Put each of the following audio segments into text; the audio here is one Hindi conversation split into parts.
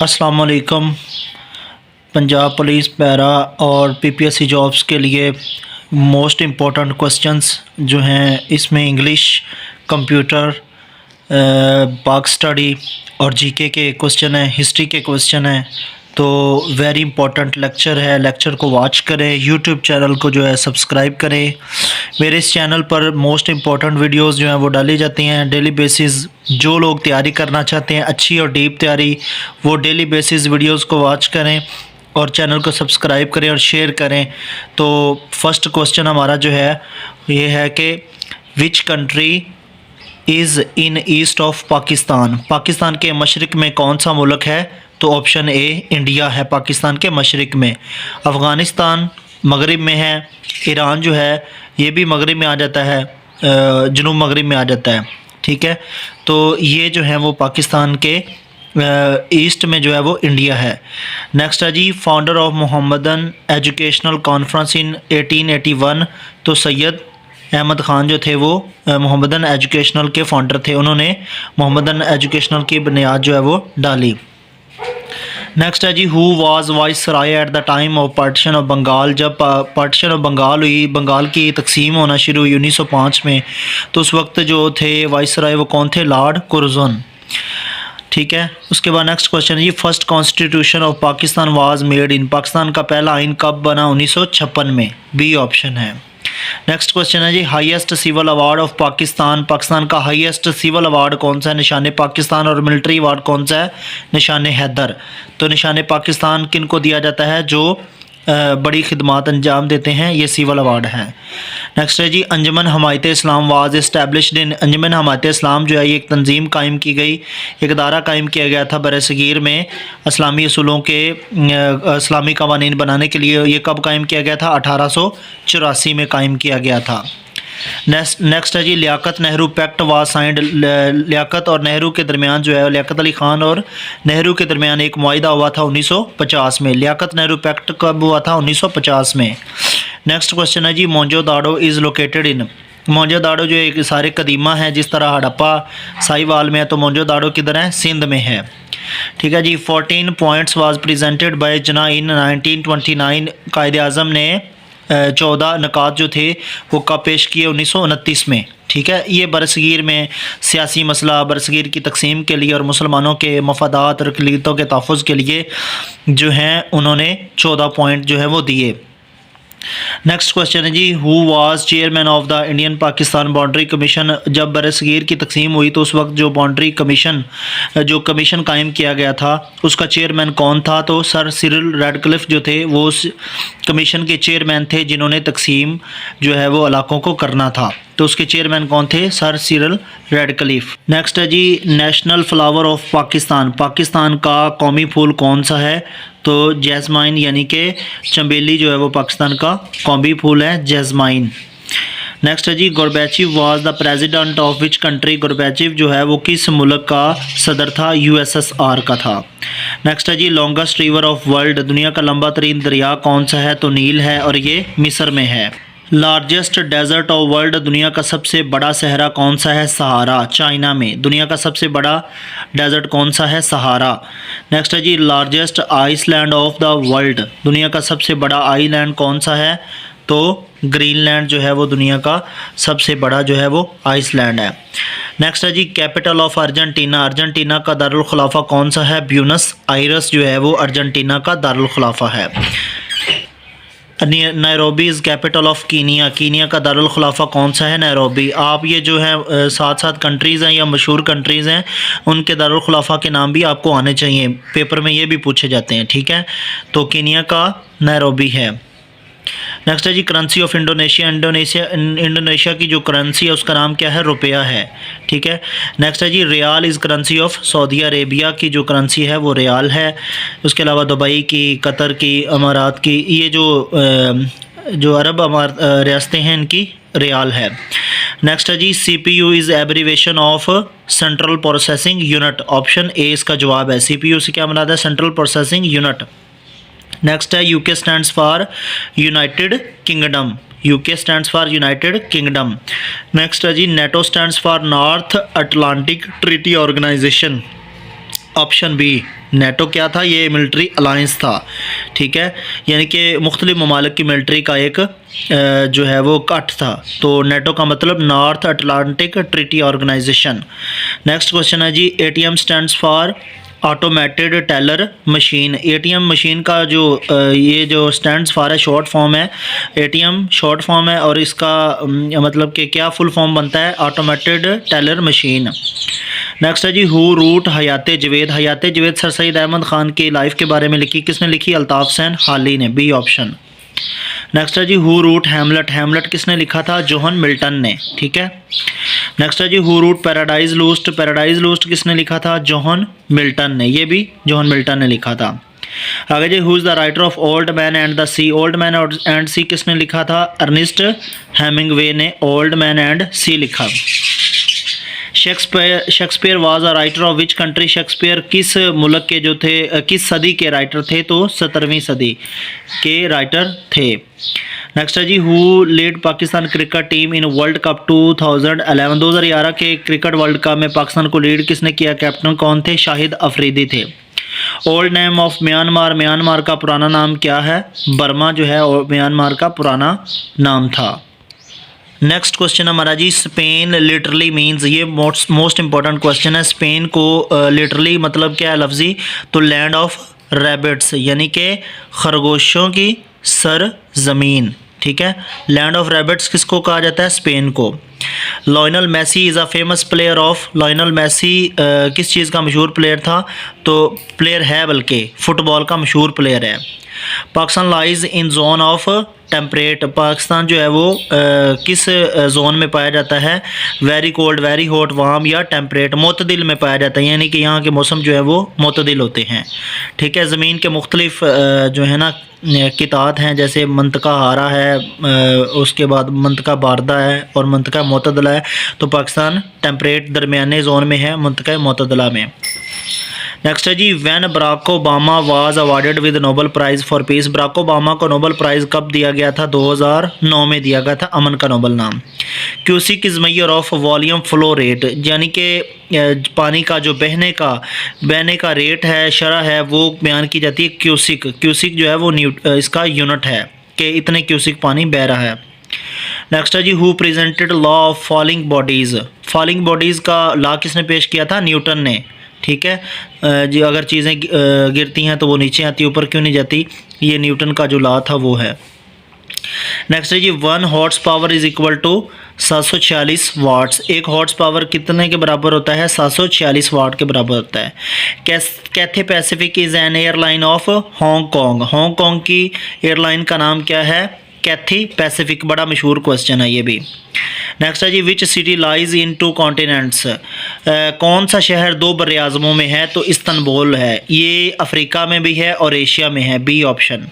अस्सलाम वालेकुम। पंजाब पुलिस पैरा और पीपीएससी जॉब्स के लिए मोस्ट इम्पोर्टेंट क्वेश्चंस जो हैं इसमें इंग्लिश, कंप्यूटर, पाक स्टडी और जीके के क्वेश्चन हैं, हिस्ट्री के क्वेश्चन हैं। तो वेरी इंपॉर्टेंट लेक्चर है, लेक्चर को वॉच करें, यूट्यूब चैनल को जो है सब्सक्राइब करें। मेरे इस चैनल पर मोस्ट इम्पॉर्टेंट वीडियोस जो हैं वो डाली जाती हैं डेली बेसिस। जो लोग तैयारी करना चाहते हैं अच्छी और डीप तैयारी, वो डेली बेसिस वीडियोस को वॉच करें और चैनल को सब्सक्राइब करें और शेयर करें। तो फर्स्ट क्वेश्चन हमारा जो है ये है कि which country is in east of Pakistan. Pakistan के मशरक़ में कौन सा मुल्क है? तो ऑप्शन ए इंडिया है पाकिस्तान के मशरक़ में। अफ़गानिस्तान मगरिब में है। ईरान जो है ये भी मगरिब में आ जाता है, जनूब मगरिब में आ जाता है। ठीक है, तो ये जो है वो पाकिस्तान के ईस्ट में जो है वो इंडिया है। नेक्स्ट है जी, founder of Mohammedan educational conference in 1881। तो सैयद अहमद ख़ान जो थे वो मोहम्मदन एजुकेशनल के फाउंडर थे। उन्होंने मोहम्मदन एजुकेशनल की बुनियाद जो है वो डाली। नेक्स्ट है जी, who was viceroy at the time of partition of Bengal. जब पार्टीशन ऑफ बंगाल हुई, बंगाल की तकसीम होना शुरू हुई 1905 में, तो उस वक्त जो थे वाइसराय वो कौन थे? Lord Curzon. ठीक है, उसके बाद नेक्स्ट क्वेश्चन है जी, first constitution of Pakistan was made in. Pakistan का पहला आइन कब बना? 1956 में। बी ऑप्शन है। नेक्स्ट क्वेश्चन है जी, highest civil award of Pakistan. Pakistan का हाईएस्ट सिविल अवार्ड कौन सा है? निशान पाकिस्तान। और मिलिट्री अवार्ड कौन सा है? निशान हैदर। तो निशान पाकिस्तान किन को दिया जाता है? जो बड़ी खिदमत अंजाम देते हैं, ये सिविल अवार्ड है। नेक्स्ट है जी, अंजुमन हमायत इस्लाम वाज इस्टेब्लिश्ड इन। अंजुमन हमायत इस्लाम जो है ये एक तंजीम कायम की गई, एक अदारा कायम किया गया था बरसगीर में इस्लामी असूलों के इस्लामी कवानीन बनाने के लिए। ये कब कायम किया गया था? 1884 में कायम किया गया था। नेक्स्ट है जी, Liaquat Nehru pact was signed. Liaquat और नेहरू के दरमियान जो है, लियाकत अली ख़ान और नेहरू के दरमियान एक मुआहिदा हुआ था 1950 में। लियाकत नेहरू पैक्ट कब हुआ था? 1950 में। नेक्स्ट क्वेश्चन है जी, Mohenjodaro is located in. Mohenjodaro जो एक सारे कदीमा है, जिस तरह हड़प्पा साहिवाल में है, तो मोहनजोदाड़ो किधर है? सिंध में है। ठीक है जी, 14 पॉइंट्स वाज प्रेजेंटेड बाय जिन्ना इन 1929। कायदे आज़म ने 14 नकात जो थे वो कब पेश किए? 1929 में। ठीक है, ये बरसगीर में सियासी मसला, बरसगीर की तकसीम के लिए और मुसलमानों के मफादात और अक़लियतों के तहफ़्फ़ुज़ के लिए जो हैं उन्होंने 14 पॉइंट जो है वो दिए। नेक्स्ट क्वेश्चन है जी, who was chairman of the Indian Pakistan boundary commission. जब बरसगीर की तकसीम हुई तो उस वक्त जो बाउंड्री कमीशन जो कमीशन कायम किया गया था उसका चेयरमैन कौन था? तो सर सिरिल रैडक्लिफ जो थे वो उस कमीशन के चेयरमैन थे जिन्होंने तकसीम जो है वो इलाकों को करना था। तो उसके चेयरमैन कौन थे? Sir Cyril Radcliffe. नेक्स्ट है जी, national flower of Pakistan. Pakistan का कौमी फूल कौन सा है? तो जैस्माइन, यानी कि चमेली जो है वो पाकिस्तान का कौमी फूल है, जैस्माइन। नेक्स्ट है जी, Gorbachev was the president of which country. Gorbachev जो है वो किस मुल्क का सदर था? यूएसएसआर का था। नेक्स्ट है जी, लॉन्गेस्ट रिवर ऑफ वर्ल्ड। दुनिया का लंबा तरीन दरिया कौन सा है? तो नील है और ये मिस्र में है। Largest desert of world. दुनिया का सबसे बड़ा सहरा कौन सा है? सहारा, चाइना में। दुनिया का सबसे बड़ा डेजर्ट कौन सा है? सहारा। नेक्स्ट है जी, largest island of the world. दुनिया का सबसे बड़ा आइलैंड कौन सा है? तो ग्रीनलैंड जो है वो दुनिया का सबसे बड़ा जो है वो आइसलैंड है। नेक्स्ट है जी, कैपिटल ऑफ अर्जेंटीना। अर्जेंटीना का दारुल खिलाफा कौन सा है? ब्यूनस आयरस जो है वो अर्जेंटीना का दारुल खिलाफा है। Nairobi is capital of Kenya. Kenya का दारुल खिलाफा कौन सा है? नैरोबी। आप ये जो है साथ साथ कंट्रीज़ हैं या मशहूर कंट्रीज़ हैं उनके दारुल खिलाफा के नाम भी आपको आने चाहिए, पेपर में ये भी पूछे जाते हैं। ठीक है, तो कीनिया का नैरोबी है। नेक्स्ट है जी, करेंसी ऑफ इंडोनेशिया। इंडोनेशिया की जो करेंसी है उसका नाम क्या है? रुपया है। ठीक है, नेक्स्ट है जी, riyal is currency of Saudi Arabia. की जो करेंसी है वो रियाल है। उसके अलावा दुबई की, कतर की, अमारात की, ये जो अरब रियासतें हैं इनकी रियाल है। नेक्स्ट है जी, CPU is abbreviation of central processing unit. Option A इसका जवाब है। CPU से क्या बनाता है? Central processing unit. नेक्स्ट है, UK stands for United Kingdom. UK stands for United Kingdom. Next है जी, NATO stands for North Atlantic Treaty Organization. Option B, NATO क्या था? ये मिलिट्री अलाइंस था, ठीक है, यानी कि मुख्तलिफ ममालिक की मिलिट्री का एक जो है वो कट था। तो नेटो का मतलब North Atlantic Treaty Organization. Next question है जी, ATM stands for automated teller machine. ATM machine का जो ये जो स्टैंड्स फॉर है, शॉर्ट फॉर्म है, एटीएम शॉर्ट फॉर्म है, और इसका मतलब कि क्या फुल फॉर्म बनता है? Automated teller machine. नेक्स्ट है जी, who wrote Hayat Javed. Hayat Javed Sir Syed Ahmad Khan की लाइफ के बारे में लिखी, किसने लिखी? अल्ताफ़ हुसैन हाली ने, बी ऑप्शन। नेक्स्ट है जी, हु रूट हैमलेट। हैमलेट किसने लिखा था? जॉन मिल्टन ने, ठीक है। नेक्स्ट है जी, हु रूट पैराडाइज लूस्ट। पैराडाइज लूस्ट किसने लिखा था? जॉन मिल्टन ने, ये भी जॉन मिल्टन ने लिखा था। आगे जी, who is the writer of old man and the sea. Old man and sea किसने लिखा था? अर्नेस्ट हेमिंगवे ने ओल्ड मैन एंड सी लिखा। Shakespeare was a writer of which country. Shakespeare किस मुल्क के जो थे, किस सदी के राइटर थे? तो 17वीं सदी के राइटर थे। नेक्स्ट है जी, who lead Pakistan cricket team in world cup 2011। 2011 के क्रिकेट वर्ल्ड कप में पाकिस्तान को लीड किसने किया? कैप्टन कौन थे? शाहिद अफरीदी थे। Old name of Myanmar. Myanmar का पुराना नाम क्या है? बर्मा जो है म्यांमार का पुराना नाम था। नेक्स्ट क्वेश्चन हमारा जी, स्पेन लिटरली मीन्स। ये मोस्ट इंपॉर्टेंट क्वेश्चन है। स्पेन को लिटरली मतलब क्या है लफ्ज़ी? तो लैंड ऑफ रैबिट्स, यानी कि खरगोशों की सरजमीन, ठीक है। लैंड ऑफ रैबिट्स किसको कहा जाता है? स्पेन को। Lionel Messi is a famous player of. Lionel Messi किस चीज़ का मशहूर प्लेयर था? तो प्लेयर है, बल्कि फ़ुटबॉल का मशहूर प्लेयर है। Pakistan lies in zone of temperate. Pakistan जो है वो किस जोन में पाया जाता है? Very cold, very hot, warm या टेम्परेट? मोतदिल में पाया जाता है, यानी कि यहाँ के मौसम जो है वो मोतदिल होते हैं, ठीक है। ज़मीन के मुख्तलिफ जो है ना कितात हैं, जैसे मंतका हारा है, उसके बाद मंतका बारदा है और मंतका मोतदला है। तो पाकिस्तान टेम्परेट दरमियाने जोन में है, मंतका मोतदला में। नेक्स्ट है जी, when Barack Obama was awarded with Nobel prize for peace. Barack Obama को नोबल प्राइज़ कब दिया गया था? 2009 में दिया गया था, अमन का नोबल नाम। Cusec is measure of volume flow rate, यानी कि पानी का जो बहने का रेट है, शरह है, वो बयान की जाती है क्यूसिक। क्यूसिक जो है वो इसका यूनिट है कि इतने क्यूसिक पानी बह रहा है। नेक्स्ट है जी, who presented law of falling bodies. Falling bodies का लॉ किसने पेश किया था? न्यूटन ने, ठीक है जी। अगर चीज़ें गिरती हैं तो वो नीचे आती, ऊपर क्यों नहीं जाती? ये न्यूटन का जो लॉ था वो है। नेक्स्ट है जी, 1 horse power is equal to 746 watts. 1 horse power कितने के बराबर होता है? 746 वाट के बराबर होता है। Cathay Pacific is an airline of Hong Kong. Hong Kong की एयरलाइन का नाम क्या है? Cathay Pacific. बड़ा मशहूर क्वेश्चन है ये भी। नेक्स्ट है जी, which city lies in 2 continents. कौन सा शहर 2 बर्र-ए-आज़मों में है? तो इस्तंबुल है, ये अफ्रीका में भी है और एशिया में है, बी ऑप्शन।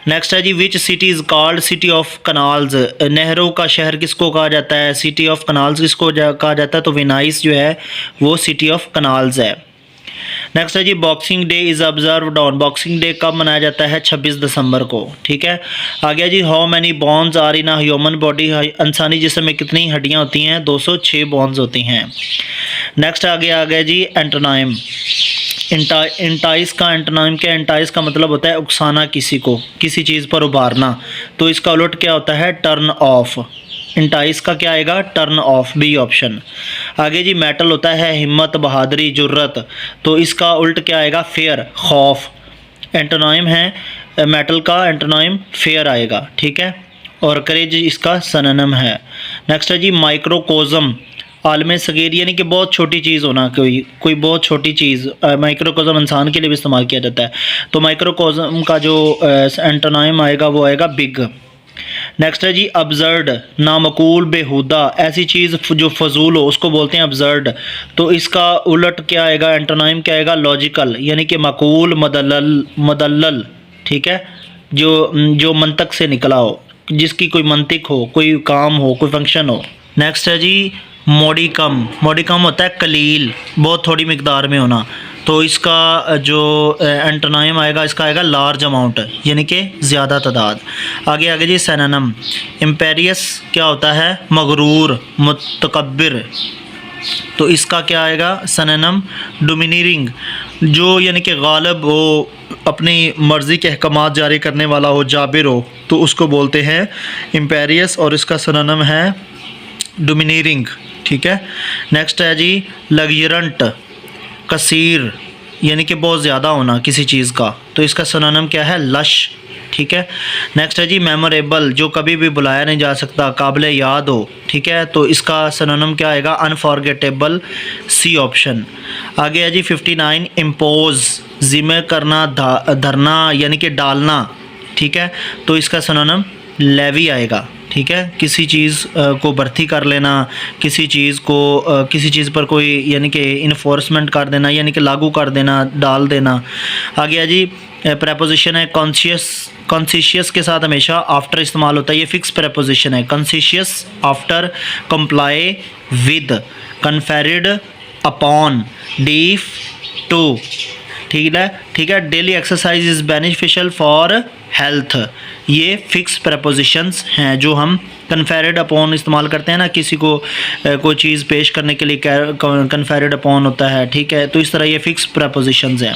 नेक्स्ट है जी, which city is called city of canals. नहरों का शहर किसको कहा जाता है? सिटी ऑफ कनाल्स किसको कहा जाता है? तो विनाइस जो है वो सिटी ऑफ कनाल्स है। नेक्स्ट है जी, boxing day is observed on. Boxing day कब मनाया जाता है? 26 दिसंबर को, ठीक है। आगे जी, how many bones are in a human body. इंसानी जिस्म में कितनी हड्डियाँ होती हैं? 206 बोन्स होती हैं। नेक्स्ट आ गया जी, एंटोनाइम। इंटाइस का एंटोनाइम क्या? इंटाइस का मतलब होता है उकसाना, किसी को किसी चीज़ पर उभारना। तो इसका उलट क्या होता है? Turn off. इंटाइस का क्या आएगा? Turn off, B option. आगे जी, मेटल होता है हिम्मत, बहादुरी, जुर्रत। तो इसका उल्ट क्या आएगा? फेयर, खौफ। एंटोनाइम है मेटल का, एंटोनाइम फेयर आएगा, ठीक है। और करेज इसका सिनोनिम है। नेक्स्ट है जी, माइक्रोकोज़म। आलम सगीर यानी कि बहुत छोटी चीज़ होना, कोई बहुत छोटी चीज़। माइक्रोकोज़म इंसान के लिए भी इस्तेमाल किया जाता है। तो माइक्रोकोज़म का जो एंटोनाइम आएगा वो आएगा बिग। नेक्स्ट है जी, अब्जर्ड, नामकूल, बेहुदा, ऐसी चीज़ जो फजूल हो उसको बोलते हैं अब्जर्ड। तो इसका उलट क्या आएगा? एंटोनाइम क्या आएगा? लॉजिकल, यानी कि मकूल, मदल्लल, ठीक है, जो मंतक से निकला हो, जिसकी कोई मंतिक हो, कोई काम हो, कोई फंक्शन हो। नेक्स्ट है जी, मोडिकम। मोडिकम होता है कलील, बहुत थोड़ी मिकदार में होना। तो इसका जो एंटोनाइम आएगा, इसका आएगा लार्ज अमाउंट, यानी कि ज़्यादा तादाद। आगे जी, सिनोनिम। इम्पेरियस क्या होता है? मगरूर, मुतकब्बिर, तो इसका क्या आएगा सिनोनिम डोमिनेटिंग, जो यानी कि गालिब हो, अपनी मर्ज़ी के अहकाम जारी करने वाला हो, जाबिर हो, तो उसको बोलते हैं इम्पेरियस और इसका सिनोनिम है डोमिनेटिंग। ठीक है। नेक्स्ट है जी लग्जरेंट, कसीर यानी कि बहुत ज़्यादा होना किसी चीज़ का, तो इसका सिनोनिम क्या है लश। ठीक है। नेक्स्ट है जी मेमोरेबल, जो कभी भी बुलाया नहीं जा सकता, काबिल याद हो। ठीक है, तो इसका सिनोनिम क्या आएगा अनफॉरगेटेबल, सी ऑप्शन। आगे है जी 59 इम्पोज, ज़िम्मे करना, धरना यानी कि डालना। ठीक है, तो इसका सिनोनिम लेवी आएगा। ठीक है, किसी चीज़ को भर्ती कर लेना, किसी चीज़ को किसी चीज़ पर कोई यानी कि इन्फोर्समेंट कर देना, यानी कि लागू कर देना, डाल देना। आगे है जी प्रेपोजिशन है कॉन्शियस, कॉन्शियस के साथ हमेशा आफ्टर इस्तेमाल होता है, ये फिक्स प्रेपोजिशन है। Conscious after, comply with, conferred upon, deaf to. ठीक है। ठीक है। Daily exercise is beneficial for health, ये फिक्स प्रपोजिशंस हैं जो हम कन्फेरिड अपॉन इस्तेमाल करते हैं ना, किसी को कोई चीज़ पेश करने के लिए कन्फेरिड अपॉन होता है। ठीक है, तो इस तरह ये फिक्स प्रपोजिशंस हैं।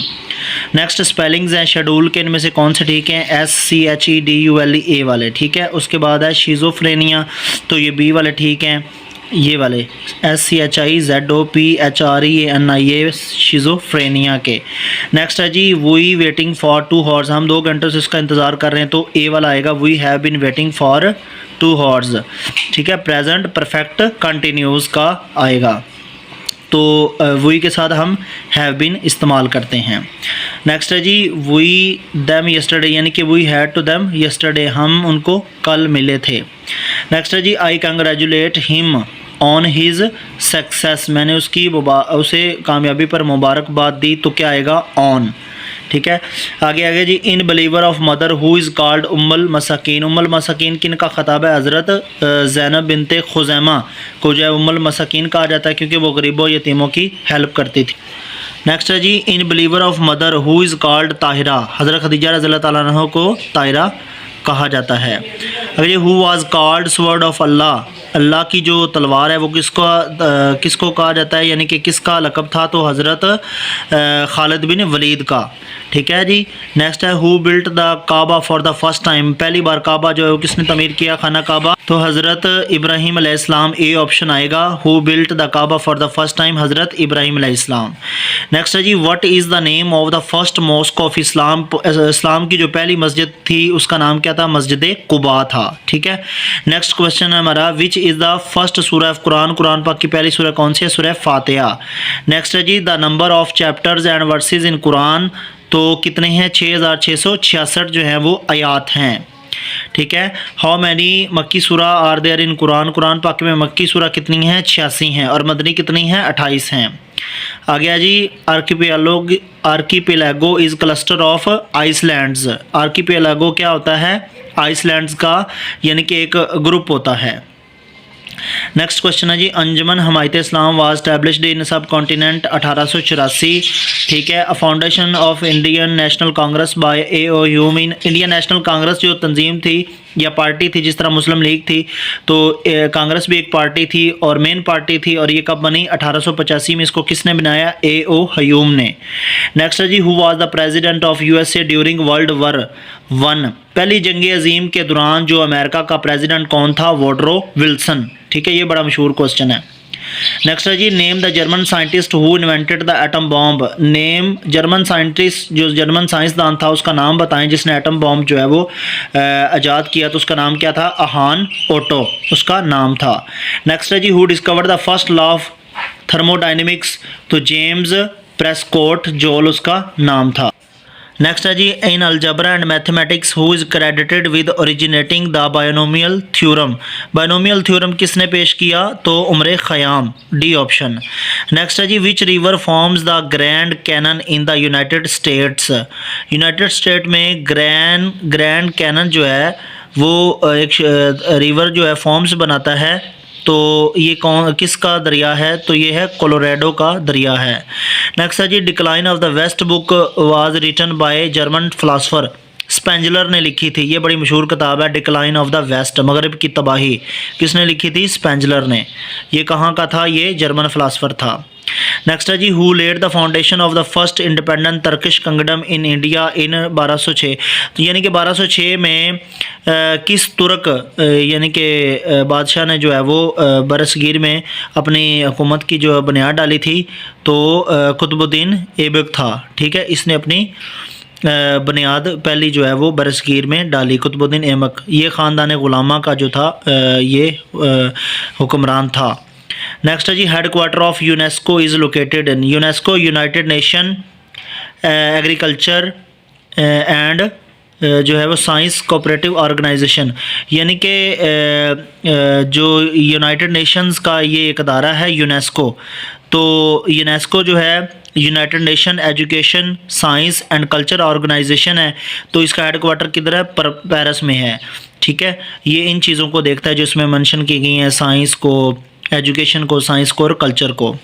नेक्स्ट स्पेलिंग्स हैं शेड्यूल के, इनमें से कौन से ठीक हैं, SCHEDULE वाले। ठीक है। उसके बाद है शिज़ोफ्रेनिया, तो ये बी वाले ठीक हैं, ये वाले SCHIZOPHRENIA शिज़ोफ्रेनिया के। नेक्स्ट है जी वी वेटिंग फॉर 2 हॉर्स, हम 2 घंटों से इसका इंतज़ार कर रहे हैं, तो ए वाला आएगा we have been waiting for 2 horse. ठीक है। प्रेजेंट परफेक्ट कंटिन्यूस का आएगा, तो वी के साथ हम हैव बीन इस्तेमाल करते हैं। नेक्स्ट है जी वी देम यस्टरडे, यानी कि we had to them yesterday, हम उनको कल मिले थे। नेक्स्ट है जी I congratulate him on his success, मैंने उसे कामयाबी पर मुबारकबाद दी, तो क्या आएगा ऑन। ठीक है। आगे जी in believer of mother who is called उम्मुल मसाकीन, उम्मुल मसाकीन किन का ख़ताब है, हज़रत ज़ैनब बिनते खुज़ैमा को जो है उम्मुल मसाकीन कहा जाता है, क्योंकि वो गरीबों यतीमों की हेल्प करती थी। नेक्स्ट है जी in believer of mother who is called ताहिरा, हज़रत खदीजा रज़ियल्लाहु ताला अन्हा को ताहिरा कहा जाता है। अगर ये who was called sword of Allah, Allah की जो तलवार है वो किसको कहा जाता है, यानी कि किसका लक़ब था, तो हज़रत खालिद बिन वलीद का। ठीक है जी। नेक्स्ट है who built the Kaaba for the first time, पहली बार काबा जो है वो किसने तमीर किया, खाना काबा, तो हज़रत इब्राहीम अलैहिस्सलाम, ए ऑप्शन आएगा। Who built the Kaaba for the first time, हज़रत इब्राहीम अलैहिस्सलाम। नेक्स्ट है जी what is the name of the first mosque of Islam, Islam की जो पहली मस्जिद थी उसका नाम क्या था, मस्जिद कुबा था। ठीक है। नेक्स्ट क्वेश्चन है हमारा विच इज़ द फर्स्ट सूरह ऑफ कुरान, कुरान पाक की पहली सूरह कौन सी है, सूरह फातिहा। नेक्स्ट है जी the number of chapters and verses in Quran, तो कितने हैं, 6666 जो हैं वो आयात हैं। ठीक है। How many Makki surah are there in Quran, Quran पाक में मक्की सूरा कितनी हैं, 86 हैं, और मदनी कितनी हैं, 28 हैं। आ गया जी archipelago is cluster of islands, archipelago क्या होता है, आइसलैंड्स का यानी कि एक ग्रुप होता है। नेक्स्ट क्वेश्चन है जी अंजुमन हमायत इस्लाम वाज एस्टैब्लिश्ड इन सब कॉन्टिनेंट 1884। ठीक है। A foundation of Indian National Congress by AO Hume, Indian National Congress जो तंजीम थी या पार्टी थी, जिस तरह मुस्लिम लीग थी, तो कांग्रेस भी एक पार्टी थी और मेन पार्टी थी, और ये कब बनी, 1885 में। इसको किसने बनाया, AO ह्यूम ने। नेक्स्ट है जी who was the president of USA during world war 1, पहली जंग अजीम के दौरान जो अमेरिका का प्रेसिडेंट कौन था, वुडरो विल्सन। ठीक है, ये बड़ा मशहूर क्वेश्चन है। नेक्स्ट है जी name the German scientist who invented the atom bomb, name German scientist, जो जर्मन साइंसदान था उसका नाम बताएं जिसने एटम बॉम्ब जो है वो आज़ाद किया, तो उसका नाम क्या था, अहान ओटो उसका नाम था। नेक्स्ट है जी who discovered the first law of thermodynamics, तो जेम्स प्रेस्कॉट जोल उसका नाम था। नेक्स्ट है जी in algebra and mathematics who is credited with originating the binomial theorem, binomial theorem किसने पेश किया, तो Omar Khayyam, D option. Next है जी which river forms the Grand Canyon in the United States, United State में ग्रैंड कैनन जो है वो एक रिवर जो है फॉर्म्स बनाता है, तो ये किसका दरिया है, तो ये है कोलोराडो का दरिया है। नेक्स्ट है जी decline of the west book was written by German philosopher, Spengler ने लिखी थी, ये बड़ी मशहूर किताब है, डिक्लाइन ऑफ द वेस्ट, मगरब की तबाही। किसने लिखी थी? स्पेंजलर ने। ये कहाँ का था? ये जर्मन फ़िलासफ़र था। नेक्स्ट है जी, who laid the foundation of the first independent Turkish kingdom in India in 1206। तो यानी कि 1206 में किस तुर्क यानी कि बादशाह ने जो है वो बरसगीर में अपनी हुकूमत की जो बुनियाद डाली थी? तो कुतुबुद्दीन ऐबक था। ठीक है, इसने अपनी बुनियाद पहली जो है वो बरसगीर में डाली, कुतुबुद्दीन ऐबक। ये ख़ानदान गुलामा का जो था ये हुक्मरान था। नेक्स्ट है जी, headquarter of UNESCO is located in. UNESCO United Nation agriculture and जो है वो साइंस कोऑपरेटिव ऑर्गेनाइजेशन, यानी कि जो यूनाइटेड नेशंस का ये एक अदारा है यूनेस्को। तो यूनेस्को जो है United Nation Education Science and Culture Organization है। तो इसका हेड क्वार्टर किधर है? पेरिस में है। ठीक है, ये इन चीज़ों को देखता है जो इसमें मेंशन की गई हैं, साइंस को, एजुकेशन को, साइंस को और कल्चर को।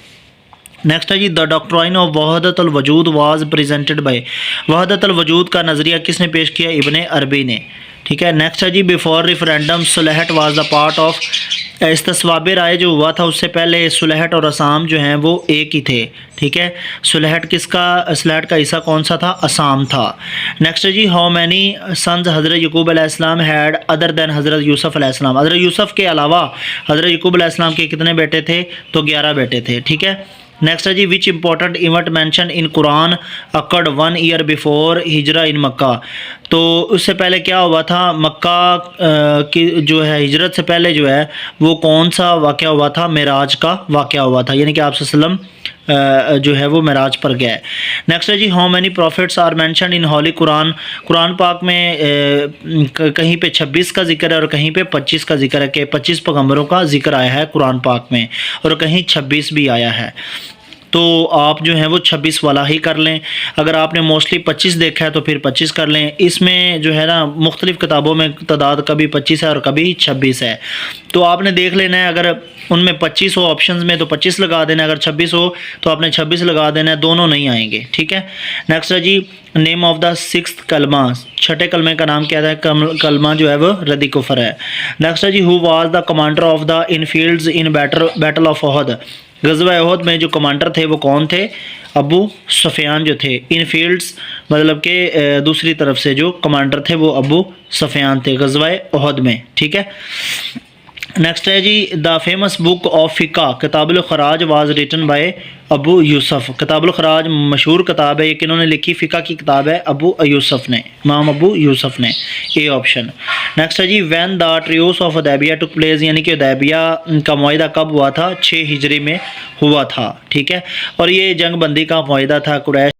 नेक्स्ट है जी, द डॉक्ट्राइन ऑफ वहदतुल वजूद वाज प्रेजेंटेड बाय। वहदतुल वजूद का नज़रिया किसने पेश किया? इब्ने अरबी ने। ठीक है, नेक्स्ट है जी, before referendum Sylhet was the part of. इस्तिस्वाब राय जो हुआ था उससे पहले सुलहट और असम जो हैं वो एक ही थे। ठीक है, सुलहट का हिस्सा कौन सा था? असम था। नेक्स्ट है जी, हाउ मैनी सन्स हज़रत यकूब अलैहिस्सलाम हैड अदर दैन हज़रत यूसुफ अलैहिस्सलाम। हज़रत यूसुफ के अलावा हज़रत यकूब अलैहिस्सलाम के कितने बेटे थे? तो 11 बेटे थे। ठीक है, नेक्स्ट है जी, which important event mention in Quran occurred 1 year before Hijra in Mecca. तो उससे पहले क्या हुआ था? मक्का की जो है हिजरत से पहले जो है वो कौन सा वाक़या हुआ था? मेराज का वाक़या हुआ था, यानी कि आप सल्लम जो है वो मेराज पर गया। नेक्स्ट है जी, how many prophets are mention in holy Quran. Quran पाक में कहीं पे 26 का जिक्र है और कहीं पे 25 का जिक्र है कि 25 पैगम्बरों का जिक्र आया है कुरान पाक में, और कहीं 26 भी आया है। तो आप जो है वो 26 वाला ही कर लें। अगर आपने मोस्टली 25 देखा है तो फिर 25 कर लें। इसमें जो है ना मुख्तलिफ़ किताबों में तादाद कभी 25 है और कभी 26 है, तो आपने देख लेना है। अगर उनमें 25 हो ऑप्शंस में तो 25 लगा देना, अगर 26 हो तो आपने 26 लगा देना है, दोनों नहीं आएंगे। ठीक है, नेक्स्ट है जी, नेम ऑफ द 6th कलमा। छठे कलमे का नाम क्या है? कलमा जो है वो रद्दी कुफर है। नेक्स्ट है जी, who was the commander of the infidels in battle of Uhud. ग़ज़वा ओहद में जो कमांडर थे वो कौन थे? अबू सुफियान जो थे। इन फील्ड्स मतलब के दूसरी तरफ से जो कमांडर थे वो अबू सुफियान थे ग़ज़वा ओहद में। ठीक है, नेक्स्ट है जी, the famous book of fiqh Kitabul Kharaj was written by Abu Yusuf. Kitabul Kharaj मशहूर किताब है, ये किन्होंने लिखी? फ़िक़ा की किताब है अबू यूसुफ ने, इमाम अबू यूसुफ ने। ए ऑप्शन। नेक्स्ट है जी, when the treaty of Hudaibiya took place, यानी कि हुदैबिया का मुआहिदा कब हुआ था? 6 हिजरी में हुआ था। ठीक है, और ये जंग बंदी का मुआहिदा था कुरैश